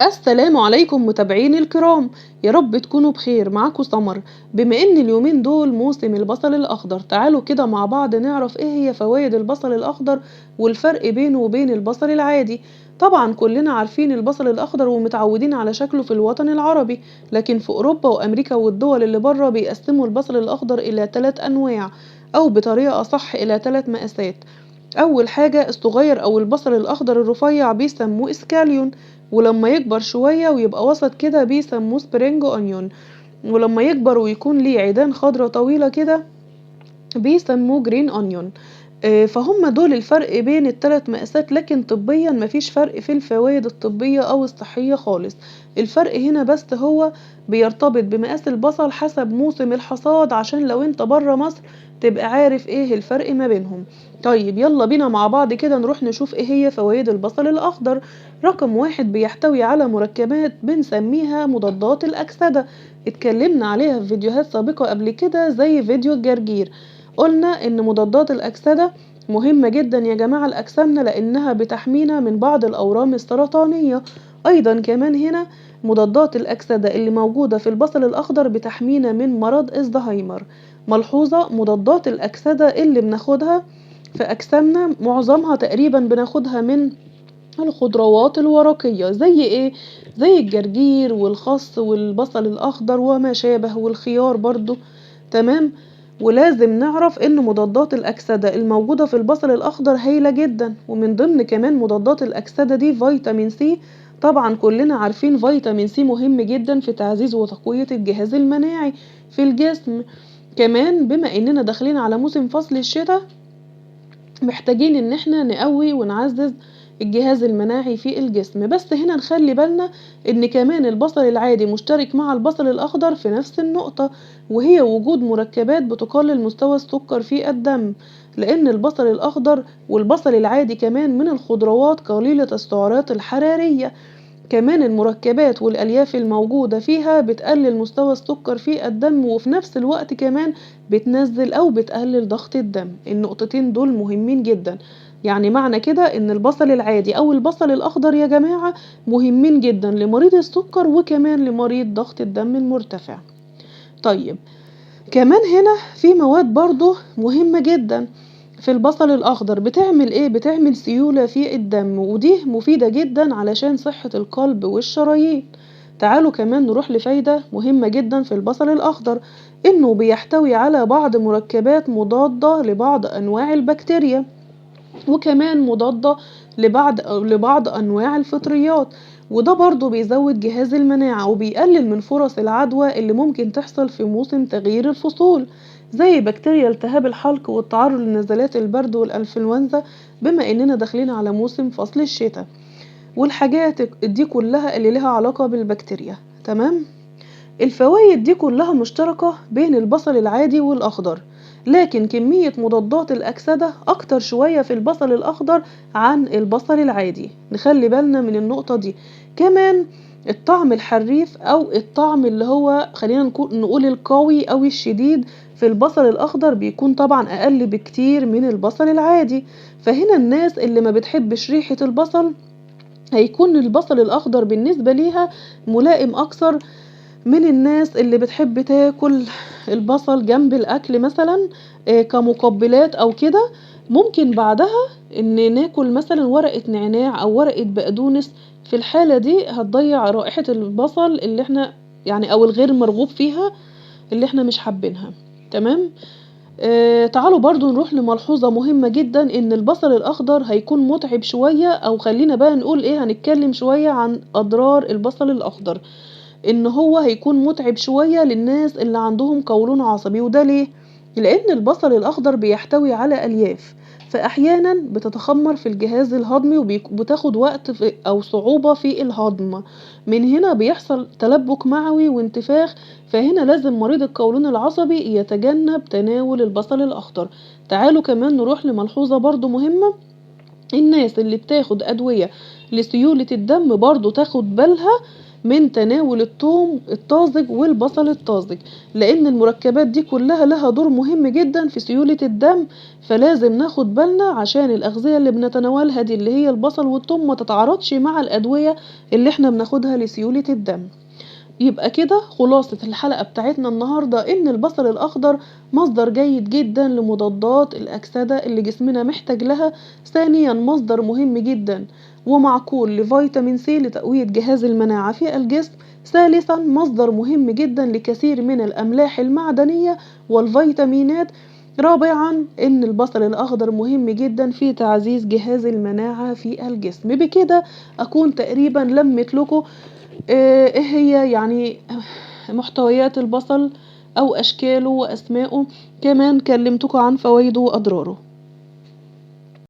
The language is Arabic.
السلام عليكم متابعيني الكرام، يا رب تكونوا بخير. معاكم سمر. بما ان اليومين دول موسم البصل الاخضر، تعالوا كده مع بعض نعرف ايه هي فوائد البصل الاخضر والفرق بينه وبين البصل العادي. طبعا كلنا عارفين البصل الاخضر ومتعودين على شكله في الوطن العربي، لكن في اوروبا وامريكا والدول اللي بره بيقسموا البصل الاخضر الى 3 انواع، او بطريقة اصح الى 3 مقاسات. أول حاجة الصغير أو البصل الأخضر الرفيع بيسموه اسكاليون، ولما يكبر شوية ويبقى وسط كده بيسموه سبرينج أونيون، ولما يكبر ويكون ليه عيدان خضرا طويلة كده بيسموه جرين أونيون. فهم دول الفرق بين ال3 مقاسات، لكن طبيًا ما فيش فرق في الفوايد الطبية أو الصحية خالص. الفرق هنا بس هو بيرتبط بمقاس البصل حسب موسم الحصاد، عشان لو أنت برّه مصر تبقى عارف إيه الفرق ما بينهم. طيب يالّا بينا مع بعض كده نروح نشوف إيه هي فوايد البصل الأخضر. رقم 1 بيحتوي على مركبات بنسميها مضادات الأكسدة، اتكلمنا عليها في فيديوهات سابقة قبل كده زي فيديو الجرجير. قُلنا إن مضادات الأكسدة مهمة جدًا يا جماعة لأجسامنا، لإنها بتحمينا من بعض الأورام السرطانية. أيضًا كمان هنا مضادات الأكسدة اللي موجودة في البصل الأخضر بتحمينا من مرض الزهايمر. ملحوظة: مضادات الأكسدة اللي بناخدها في أجسامنا معظمها تقريبًا بناخدها من الخضروات الورقية، زي إيه؟ زي الجرجير والخس والبصل الأخضر وما شابه، والخيار برضه. تمام؟ ولازم نعرف إن مضادات الأكسدة الموجودة في البصل الأخضر هايلة جدًا، ومن ضمن كمان مضادات الأكسدة دي فيتامين سي. طبعًا كلنا عارفين فيتامين سي مهم جدًا في تعزيز وتقوية الجهاز المناعي في الجسم. كمان بما إننا داخلين على موسم فصل الشتا، محتاجين إن إحنا نقوي ونعزز الجهاز المناعي في الجسم. بس هنا نخلي بالنا إن كمان البصل العادي مشترك مع البصل الأخضر في نفس النقطة، وهي وجود مركبات بتقلل مستوى السكر في الدم، لأن البصل الأخضر والبصل العادي كمان من الخضروات قليلة السعرات الحرارية. كمان المركبات والألياف الموجودة فيها بتقلل مستوى السكر في الدم، وفي نفس الوقت كمان بتنزل أو بتقلل ضغط الدم. النقطتين دول مهمين جدًا. يعني معنى كده إن البصل العادي أو البصل الأخضر يا جماعة مهمين جدًا لمريض السكر وكمان لمريض ضغط الدم المرتفع. طيب كمان هنا في مواد برضه مهمة جدًا في البصل الأخضر، بتعمل إيه؟ بتعمل سيولة في الدم، ودي مفيدة جدًا علشان صحة القلب والشرايين. تعالوا كمان نروح لفايدة مهمة جدًا في البصل الأخضر، إنه بيحتوي على بعض مركبات مضادة لبعض أنواع البكتيريا، وكمان مضادة لبعض أنواع الفطريات، وده برضه بيزود جهاز المناعة وبيقلل من فرص العدوى اللي ممكن تحصل في موسم تغيير الفصول، زي بكتيريا التهاب الحلق والتعرض لنزلات البرد والإنفلونزا، بما إننا داخلين على موسم فصل الشتا، والحاجات دي كلها اللي لها علاقة بالبكتيريا. تمام؟ الفوايد دي كلها مشتركة بين البصل العادي والأخضر، لكن كمية مضادات الأكسدة أكتر شوية في البصل الأخضر عن البصل العادي. نخلي بالنا من النقطة دي. كمان الطعم الحريف أو الطعم اللي هو خلينا نقول القوي أو الشديد في البصل الأخضر بيكون طبعا أقل بكتير من البصل العادي. فهنا الناس اللي ما بتحبش ريحة البصل هيكون البصل الأخضر بالنسبة ليها ملائم أكثر من الناس اللي بتحب تاكل البصل جنب الأكل مثلًا كمقبلات أو كده. ممكن بعدها إن ناكل مثلًا ورقة نعناع أو ورقة بقدونس، في الحالة دي هتضيّع رائحة البصل اللي إحنا يعني أو الغير مرغوب فيها اللي إحنا مش حابينها. تمام؟ تعالوا برضه نروح لملحوظة مهمة جدًا، إن البصل الأخضر هيكون مُتعب شوية، أو خلّينا بقى نقول إيه، هنتكلم شوية عن أضرار البصل الأخضر. إن هو هيكون مُتعب شوية للناس اللي عندهم قولون عصبي، وده ليه؟ لإن البصل الأخضر بيحتوي على ألياف، فأحيانًا بتتخمر في الجهاز الهضمي بتاخد وقت أو صعوبة في الهضم، من هنا بيحصل تلبك معوي وانتفاخ. فهنا لازم مريض القولون العصبي يتجنب تناول البصل الأخضر. تعالوا كمان نروح لملحوظة برضه مهمة: الناس اللي بتاخد أدوية لسيولة الدم برضه تاخد بالها من تناول الثوم الطازج والبصل الطازج، لأن المركبات دي كلها لها دور مهم جدًا في سيولة الدم، فلازم ناخد بالنا عشان الأغذية اللي بنتناولها دي اللي هي البصل والثوم ما تتعارضش مع الأدوية اللي إحنا بناخدها لسيولة الدم. يبقى كده خلاصة الحلقة بتاعتنا النهاردة إن البصل الأخضر مصدر جيد جدًا لمضادات الأكسدة اللي جسمنا محتاج لها، ثانيًا مصدر مهم جدًا ومعقول لفيتامين سي لتقوية جهاز المناعة في الجسم، ثالثًا مصدر مهم جدًا لكثير من الأملاح المعدنية والفيتامينات، رابعًا إن البصل الأخضر مهم جدًا في تعزيز جهاز المناعة في الجسم. بكده أكون تقريبًا لمّيت لكم إيه هي يعني محتويات البصل أو أشكاله وأسمائه، كمان كلمتكم عن فوايده وأضراره.